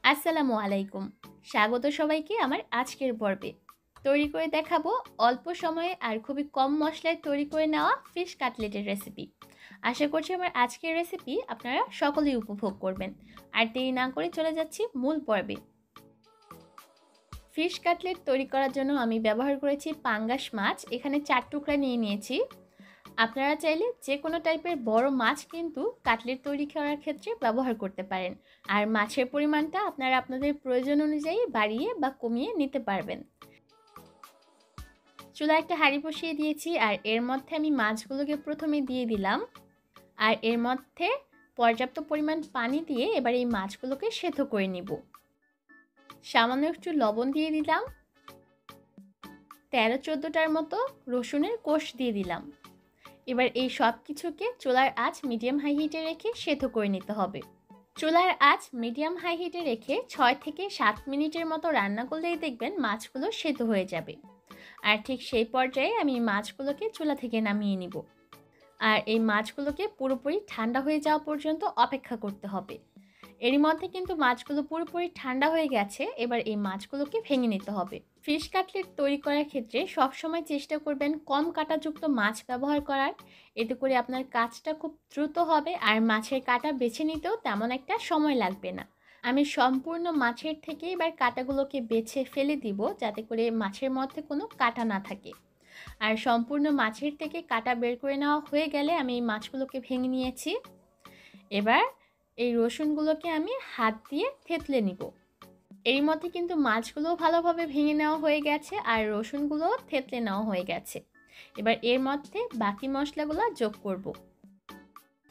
আসসালামু আলাইকুম। স্বাগত সবাইকে আমার আজকের পর্বে। তৈরি করে দেখাবো অল্প সময়ে আর খুবই কম মশলায় তৈরি করে নেওয়া ফিশ কাটলেটের রেসিপি। আশা করছি আমার আজকের রেসিপি আপনারা সকলেই উপভোগ করবেন। আর দেরি না করে চলে যাচ্ছি মূল পর্বে। ফিশ কাটলেট তৈরি করার জন্য আমি ব্যবহার করেছি পাঙ্গাস মাছ। এখানে 4 টুকরা নিয়ে নিয়েছি। আপনারা চাইলে যে কোনো টাইপের বড় মাছ কিন্তু কাটলেট তৈরি করার ক্ষেত্রে ব্যবহার করতে পারেন। আর মাছের পরিমাণটা আপনারা আপনাদের প্রয়োজন অনুযায়ী বাড়িয়ে বা কমিয়ে নিতে পারবেন। চুলায় একটা হাঁড়ি বসিয়ে দিয়েছি আর এর মধ্যে আমি মাছগুলোকে প্রথমে দিয়ে দিলাম। আর এর মধ্যে পর্যাপ্ত পরিমাণ পানি দিয়ে এবার এই মাছগুলোকে সেদ্ধ করে নিব। সামান্য একটু লবণ দিয়ে দিলাম। 13-14টার মতো রসুনের কোষ দিয়ে দিলাম। এবার এই সব কিছুকে চুলার আঁচ মিডিয়াম হাই হিটে রেখে সেদ্ধ করে নিতে হবে। চুলার আঁচ মিডিয়াম হাই হিটে রেখে 6 থেকে 7 মিনিটের মতো রান্না করলেই দেখবেন মাছগুলো সেদ্ধ হয়ে যাবে। আর ঠিক সেই পর্যায়ে আমি মাছগুলোকে চুলা থেকে নামিয়ে নিব। আর এই মাছগুলোকে পুরোপুরি ঠান্ডা হয়ে যাওয়া পর্যন্ত অপেক্ষা করতে হবে। এরই মধ্যে কিন্তু মাছগুলো পুরোপুরি ঠান্ডা হয়ে গেছে। এবার এই মাছগুলোকে ভেঙে নিতে হবে। ফিশ কাটলেট তৈরি করার ক্ষেত্রে সবসময় চেষ্টা করবেন কম কাঁটাযুক্ত মাছ ব্যবহার করার। এতে করে আপনার কাজটা খুব দ্রুত হবে আর মাছের কাঁটা বেছে নিতেও তেমন একটা সময় লাগবে না। আমি সম্পূর্ণ মাছের থেকে এবার কাঁটাগুলোকে বেছে ফেলে দিব, যাতে করে মাছের মধ্যে কোনো কাঁটা না থাকে। আর সম্পূর্ণ মাছের থেকে কাঁটা বের করে নেওয়া হয়ে গেলে আমি এই মাছগুলোকে ভেঙে নিয়েছি। এবার এই রসুনগুলোকে আমি হাত দিয়ে থেতলে নিব। এর মধ্যে কিন্তু মাছগুলোও ভালোভাবে ভেঙে নেওয়া হয়ে গেছে আর রসুনগুলোও থেতলে নেওয়া হয়ে গেছে। এবার এর মধ্যে বাকি মশলাগুলো যোগ করব।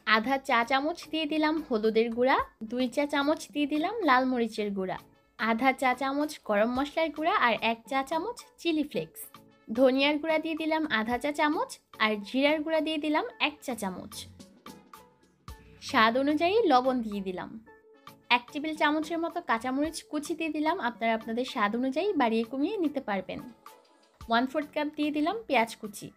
আধা চা চামচ দিয়ে দিলাম হলুদের গুঁড়া, 2 চা চামচ দিয়ে দিলাম লাল মরিচের গুঁড়া, আধা চা চামচ গরম মশলার গুঁড়া আর 1 চা চামচ চিলি ফ্লেক্স, ধনিয়ার গুঁড়া দিয়ে দিলাম আধা চা চামচ আর জিরার গুঁড়া দিয়ে দিলাম 1 চা চামচ। স্বাদ অনুযায়ী লবণ দিয়ে দিলাম। 1 টেবিল চামচের মতো কাঁচামরিচ কুচি দিয়ে দিলাম। আপনারা আপনাদের স্বাদ অনুযায়ী বাড়িয়ে কমিয়ে নিতে পারবেন। 1/4 কাপ দিয়ে দিলাম পেঁয়াজ কুচি।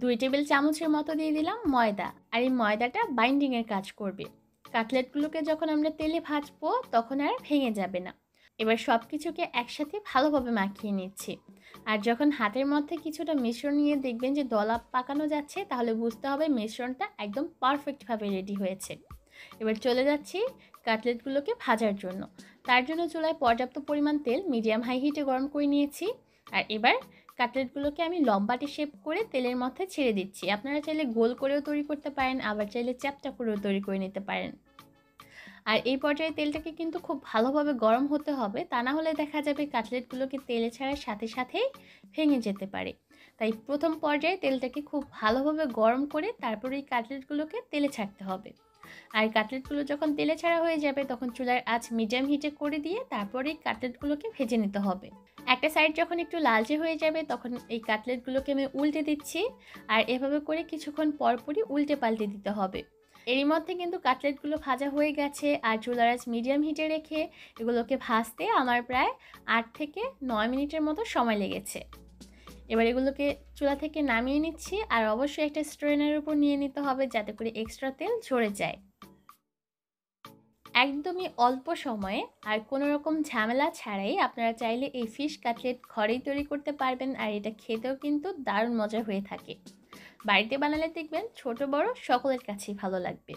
2 টেবিল চামচের মতো দিয়ে দিলাম ময়দা। আর এই ময়দাটা বাইন্ডিংয়ের কাজ করবে। কাটলেটগুলোকে যখন আমরা তেলে ভাজবো তখন আর ভেঙে যাবে না। এবার সব কিছুকে একসাথে ভালোভাবে মাখিয়ে নিচ্ছি। আর যখন হাতের মধ্যে কিছুটা মিশ্রণ নিয়ে দেখবেন যে দলা পাকানো যাচ্ছে, তাহলে বুঝতে হবে মিশ্রণটা একদম পারফেক্টভাবে রেডি হয়েছে। এবার চলে যাচ্ছি কাটলেটগুলোকে ভাজার জন্য। তার জন্য চুলায় পর্যাপ্ত পরিমাণ তেল মিডিয়াম হাই হিটে গরম করে নিয়েছি। আর এবার কাটলেটগুলোকে আমি লম্বাটে শেপ করে তেলের মধ্যে ছেড়ে দিচ্ছি। আপনারা চাইলে গোল করেও তৈরি করতে পারেন, আবার চাইলে চ্যাপ্টা করেও তৈরি করে নিতে পারেন। আর এই পর্যায়ে তেলটাকে কিন্তু খুব ভালোভাবে গরম হতে হবে, তা না হলে দেখা যাবে কাটলেটগুলোকে তেলে ছাড়ার সাথে সাথেই ভেঙে যেতে পারে। তাই প্রথম পর্যায়ে তেলটাকে খুব ভালোভাবে গরম করে তারপরে এই কাটলেটগুলোকে তেলে ছাড়তে হবে। আর কাটলেটগুলো যখন তেলে ছাড়া হয়ে যাবে তখন চুলার আঁচ মিডিয়াম হিটে করে দিয়ে তারপরে এই কাটলেটগুলোকে ভেজে নিতে হবে। একটা সাইড যখন একটু লালচে হয়ে যাবে তখন এই কাটলেটগুলোকে আমি উল্টে দিচ্ছি। আর এভাবে করে কিছুক্ষণ পরপরই উল্টে পাল্টে দিতে হবে। এরই মধ্যে কিন্তু কাটলেটগুলো ভাজা হয়ে গেছে আর চুলার আঁচ মিডিয়াম হিটে রেখে এগুলোকে ভাজতে আমার প্রায় 8 থেকে 9 মিনিটের মতো সময় লেগেছে। এবার এগুলোকে চুলা থেকে নামিয়ে নিচ্ছি আর অবশ্যই একটা স্ট্রেনারের উপর নিয়ে নিতে হবে, যাতে করে এক্সট্রা তেল ঝরে যায়। একদমই অল্প সময়ে আর কোনো রকম ঝামেলা ছাড়াই আপনারা চাইলে এই ফিশ কাটলেট ঘরেই তৈরি করতে পারবেন। আর এটা খেতেও কিন্তু দারুণ মজা হয়ে থাকে। বাড়িতে বানালে দেখবেন ছোট বড় সকলের কাছেই ভালো লাগবে।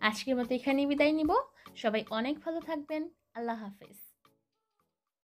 আজকের মতো এখানেই বিদায় নিব। সবাই অনেক ভালো থাকবেন। আল্লাহ হাফেজ।